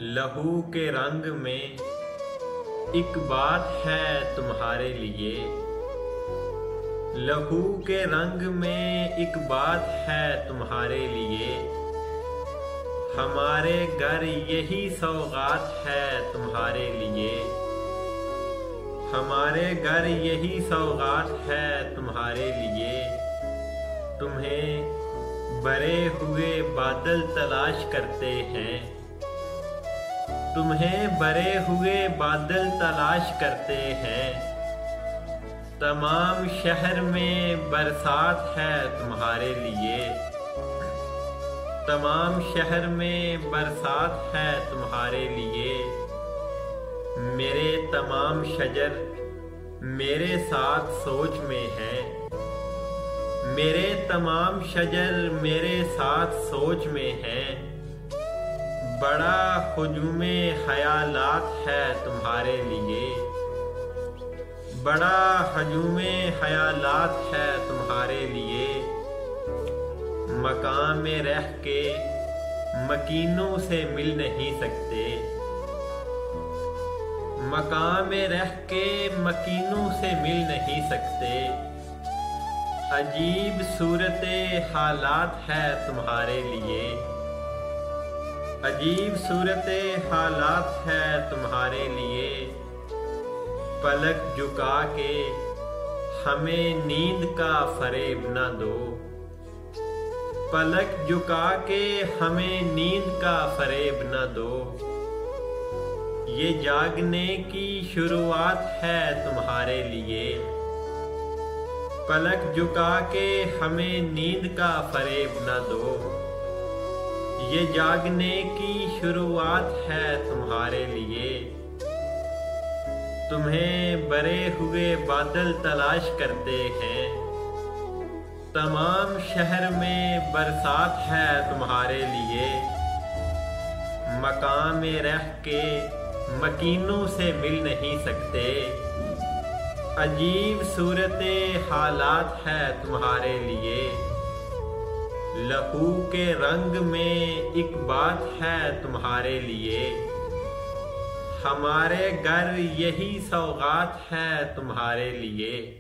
लहू के रंग में एक बात है तुम्हारे लिए। लहू के रंग में एक बात है तुम्हारे लिए। हमारे घर यही सौगात है तुम्हारे लिए। हमारे घर यही सौगात है तुम्हारे लिए। तुम्हें बरे हुए बादल तलाश करते हैं। तुम्हें बरे हुए बादल तलाश करते हैं। तमाम शहर में बरसात है तुम्हारे लिए। तमाम शहर में बरसात है तुम्हारे लिए। मेरे तमाम शजर मेरे साथ सोच में है। मेरे तमाम शजर मेरे साथ सोच में है। बड़ा हुजूमे ख्यालात है तुम्हारे लिए। बड़ा हुजूमे ख्यालात है तुम्हारे लिए। मकान में रह के मकीनों से मिल नहीं सकते। मकान में रह के मकीनों से मिल नहीं सकते। अजीब सूरते हालात है तुम्हारे लिए। अजीब सूरते हालात है तुम्हारे लिए। पलक झुका के हमें नींद का फरेब न दो। पलक झुका के हमें नींद का फरेब न दो। ये जागने की शुरुआत है तुम्हारे लिए। पलक झुका के हमें नींद का फरेब न दो। ये जागने की शुरुआत है तुम्हारे लिए। तुम्हें बरे हुए बादल तलाश करते हैं। तमाम शहर में बरसात है तुम्हारे लिए। मकान में रह के मकीनों से मिल नहीं सकते। अजीब सूरते हालात है तुम्हारे लिए। लहू के रंग में एक बात है तुम्हारे लिए। हमारे घर यही सौगात है तुम्हारे लिए।